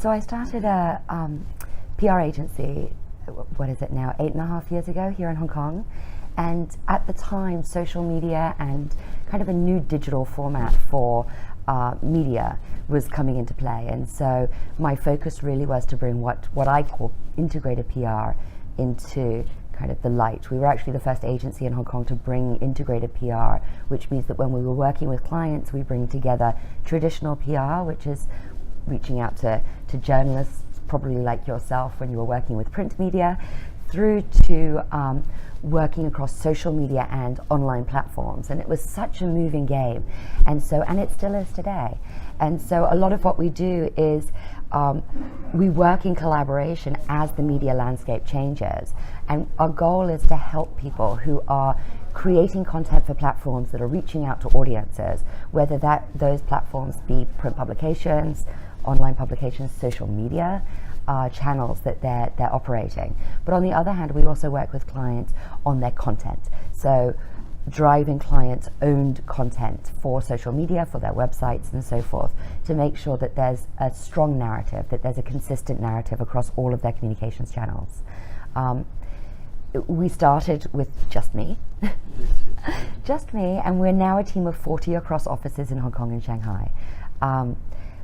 So I started a PR agency, what is it now, 8.5 years ago here in Hong Kong. And at the time, social media and kind of a new digital format for media was coming into play. And so my focus really was to bring what I call integrated PR into kind of the light. We were actually the first agency in Hong Kong to bring integrated PR, which means that when we were working with clients, we bring together traditional PR, which is reaching out to journalists, probably like yourself when you were working with print media, through to working across social media and online platforms. And it was such a moving game. And it still is today. And so a lot of what we do is we work in collaboration as the media landscape changes. And our goal is to help people who are creating content for platforms that are reaching out to audiences, whether those platforms be print publications, online publications, social media, channels that they're operating. But on the other hand, we also work with clients on their content. So driving clients' owned content for social media, for their websites and so forth, to make sure that there's a strong narrative, that there's a consistent narrative across all of their communications channels. We started with just me, and we're now a team of 40 across offices in Hong Kong and Shanghai.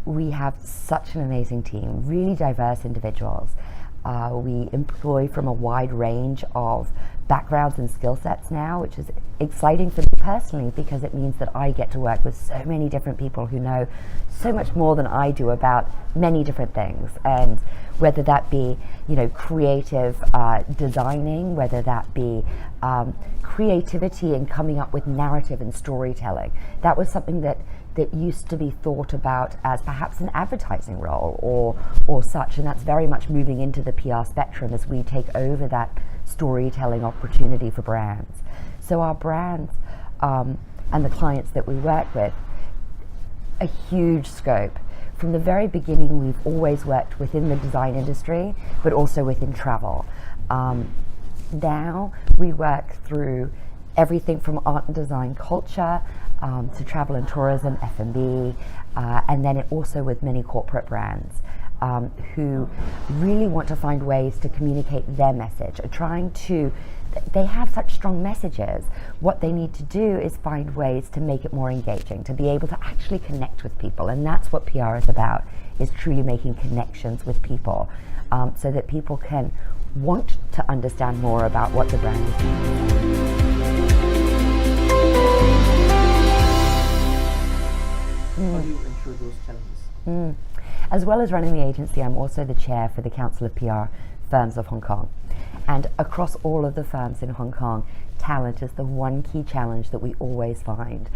We have such an amazing team, really diverse individuals. We employ from a wide range of backgrounds and skill sets now, which is exciting for me personally because it means that I get to work with so many different people who know so much more than I do about many different things. And whether that be, creative designing, whether that be creativity in coming up with narrative and storytelling. That was something that used to be thought about as perhaps an advertising role or such, and that's very much moving into the PR spectrum as we take over that storytelling opportunity for brands. So our brands and the clients that we work with, a huge scope. From the very beginning, we've always worked within the design industry, but also within travel. Now we work through everything from art and design culture to travel and tourism, F&B, and then also with many corporate brands who really want to find ways to communicate their message, they have such strong messages. What they need to do is find ways to make it more engaging, to be able to actually connect with people. And that's what PR is about, is truly making connections with people so that people can want to understand more about what the brand is doing. How do you ensure those challenges? As well as running the agency, I'm also the chair for the Council of PR Firms of Hong Kong. And across all of the firms in Hong Kong, talent is the one key challenge that we always find.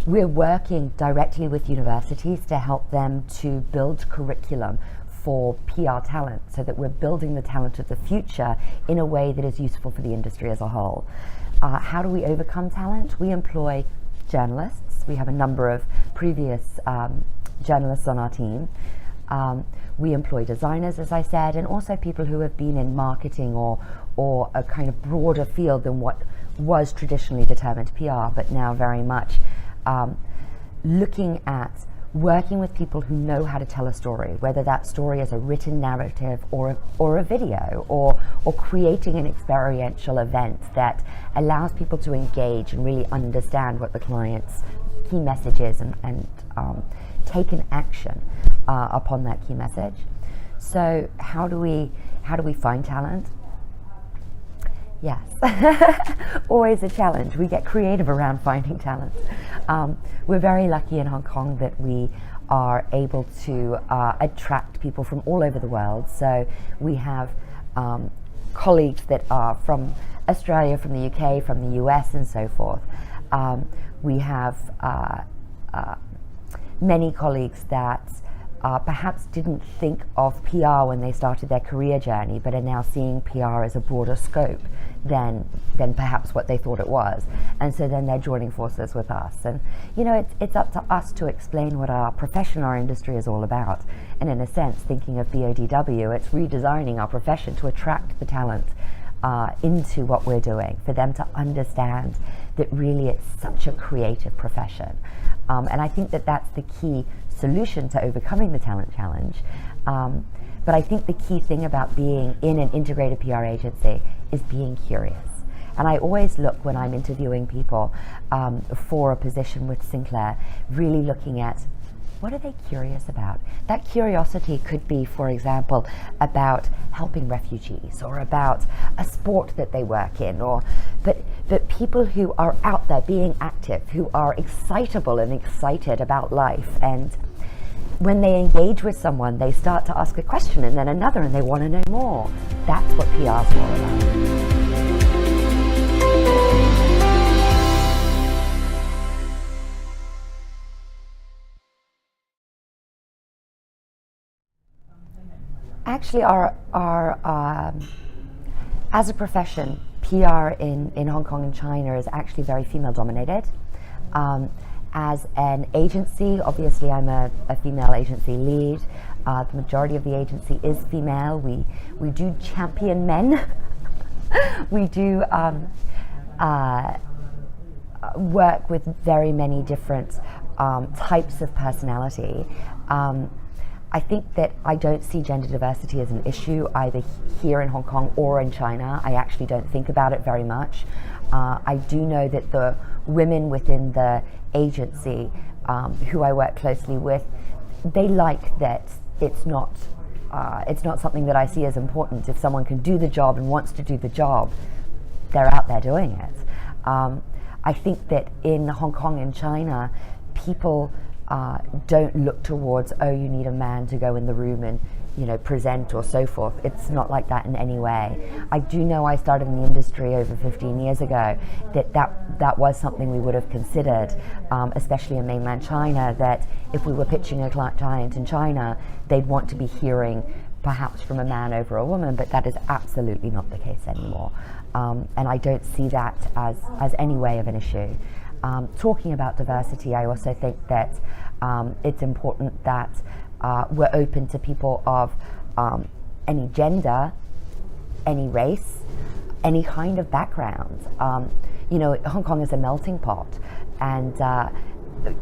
We're working directly with universities to help them to build curriculum for PR talent so that we're building the talent of the future in a way that is useful for the industry as a whole. How do we overcome talent? We employ journalists. We have a number of previous journalists on our team. We employ designers, as I said, and also people who have been in marketing or a kind of broader field than what was traditionally determined PR, but now very much looking at working with people who know how to tell a story, whether that story is a written narrative or a video, or creating an experiential event that allows people to engage and really understand what the client's key message is and take an action upon that key message. So how do we find talent? Yes, always a challenge. We get creative around finding talent. We're very lucky in Hong Kong that we are able to attract people from all over the world. So we have colleagues that are from Australia, from the UK, from the US, and so forth. We have many colleagues that perhaps didn't think of PR when they started their career journey, but are now seeing PR as a broader scope than perhaps what they thought it was. And so then they're joining forces with us. And it's up to us to explain what our profession, our industry is all about. And in a sense, thinking of BODW, it's redesigning our profession to attract the talent into what we're doing, for them to understand that really it's such a creative profession. And I think that that's the key solution to overcoming the talent challenge. But I think the key thing about being in an integrated PR agency is being curious. And I always look, when I'm interviewing people for a position with Sinclair, really looking at what are they curious about. That curiosity could be, for example, about helping refugees or about a sport that they work in, but people who are out there being active, who are excitable and excited about life. And when they engage with someone, they start to ask a question and then another, and they want to know more. That's what PR is all about. Actually, as a profession, PR in Hong Kong and China is actually very female dominated. As an agency, obviously I'm a female agency lead. The majority of the agency is female. We do champion men. We do work with very many different types of personality. I think that I don't see gender diversity as an issue either here in Hong Kong or in China. I actually don't think about it very much. I do know that the women within the agency who I work closely with, they like that it's not something that I see as important. If someone can do the job and wants to do the job, they're out there doing it. I think that in Hong Kong and China, people don't look towards, oh, you need a man to go in the room and present or so forth. It's not like that in any way. I do know I started in the industry over 15 years ago, that was something we would have considered, especially in mainland China, that if we were pitching a client in China, they'd want to be hearing perhaps from a man over a woman, but that is absolutely not the case anymore. And I don't see that as any way of an issue. Talking about diversity, I also think that it's important that we're open to people of any gender, any race, any kind of background. Hong Kong is a melting pot, and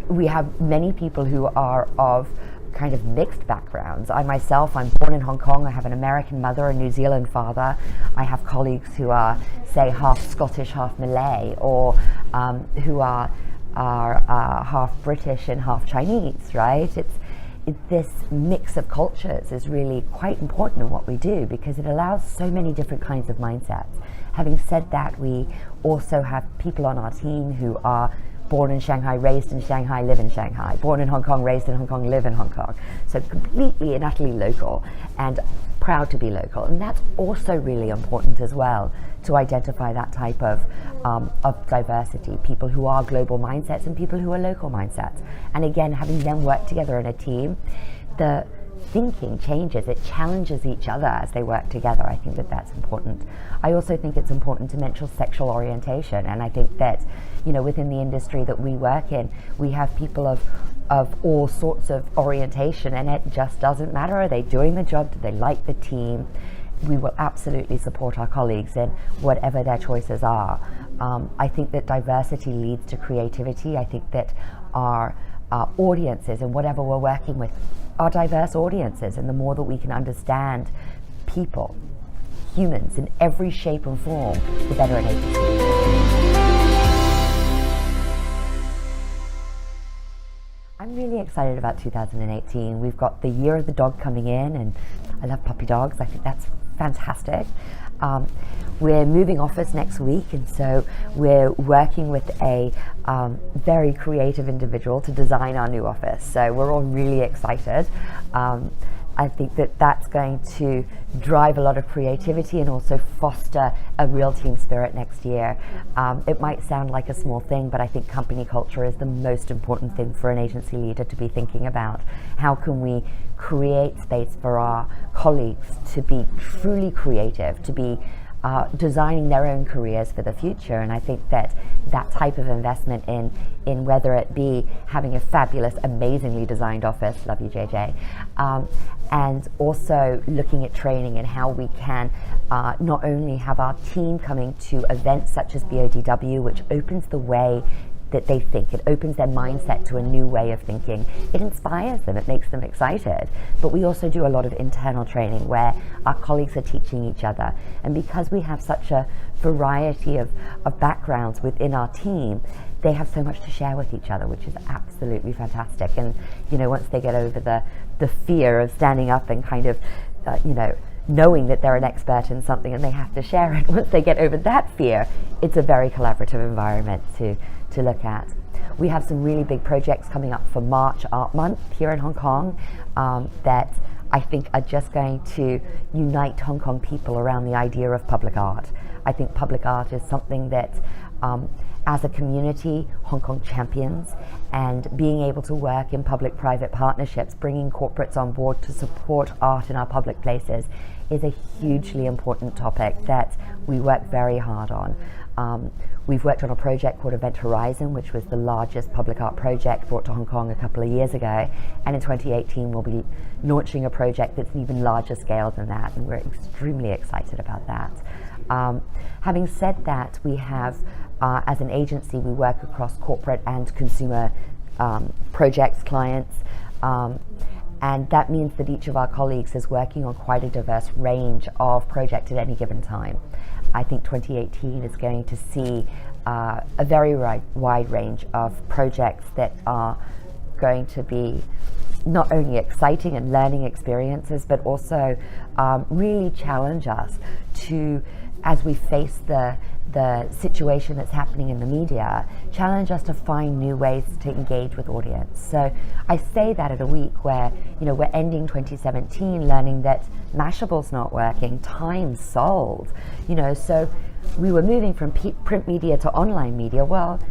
we have many people who are of kind of mixed backgrounds. I myself, I'm born in Hong Kong. I have an American mother, a New Zealand father. I have colleagues who are, say, half Scottish, half Malay, or who are half British and half Chinese, right? This mix of cultures is really quite important in what we do because it allows so many different kinds of mindsets. Having said that, we also have people on our team who are born in Shanghai, raised in Shanghai, live in Shanghai, born in Hong Kong, raised in Hong Kong, live in Hong Kong. So completely and utterly local and proud to be local. And that's also really important as well, to identify that type of diversity, people who are global mindsets and people who are local mindsets. And again, having them work together in a team, the thinking changes, it challenges each other as they work together. I think that that's important. I also think it's important to mention sexual orientation, and I think that within the industry that we work in, we have people of all sorts of orientation, and it just doesn't matter. Are they doing the job? Do they like the team? We will absolutely support our colleagues in whatever their choices are. I think that diversity leads to creativity. I think that our audiences and whatever we're working with are diverse audiences, and the more that we can understand people, humans in every shape and form, the better an agency is. I'm really excited about 2018. We've got the year of the dog coming in, and I love puppy dogs. I think that's fantastic. We're moving office next week, and so we're working with a very creative individual to design our new office. So we're all really excited. I think that that's going to drive a lot of creativity and also foster a real team spirit next year. It might sound like a small thing, but I think company culture is the most important thing for an agency leader to be thinking about. How can we create space for our colleagues to be truly creative, to be designing their own careers for the future? And I think that type of investment in whether it be having a fabulous, amazingly designed office, love you JJ, and also looking at training and how we can not only have our team coming to events such as BODW, which opens the way that they think. It opens their mindset to a new way of thinking. It inspires them, it makes them excited. But we also do a lot of internal training where our colleagues are teaching each other. And because we have such a variety of backgrounds within our team, they have so much to share with each other, which is absolutely fantastic. And, you know, once they get over the fear of standing up and kind of, knowing that they're an expert in something and they have to share it, once they get over that fear, it's a very collaborative environment to look at. We have some really big projects coming up for March Art Month here in Hong Kong that I think are just going to unite Hong Kong people around the idea of public art. I think public art is something that as a community, Hong Kong champions, and being able to work in public-private partnerships, bringing corporates on board to support art in our public places is a hugely important topic that we work very hard on. We've worked on a project called Event Horizon, which was the largest public art project brought to Hong Kong a couple of years ago, and in 2018 we'll be launching a project that's even larger scale than that, and we're extremely excited about that. Having said that, we have as an agency, we work across corporate and consumer projects, clients, and that means that each of our colleagues is working on quite a diverse range of projects at any given time. I think 2018 is going to see a very wide range of projects that are going to be not only exciting and learning experiences, but also really challenge us to, as we face the situation that's happening in the media, challenge us to find new ways to engage with audience. So I say that at a week where, we're ending 2017 learning that Mashable's not working, time's sold, so we were moving from print media to online media. Well,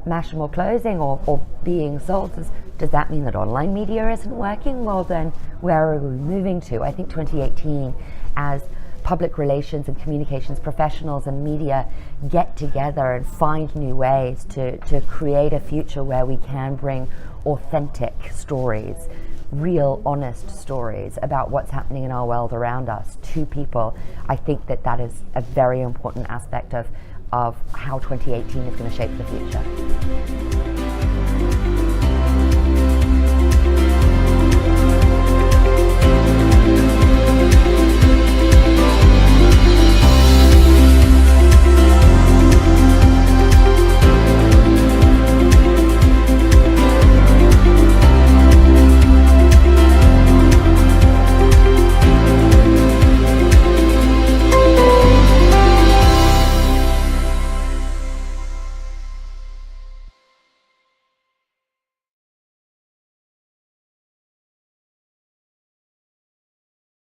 Mashable closing or being sold, does that mean that online media isn't working? Well, then where are we moving to? I think 2018, as public relations and communications professionals and media get together and find new ways to create a future where we can bring authentic stories, real, honest stories about what's happening in our world around us to people. I think that is a very important aspect of how 2018 is going to shape the future.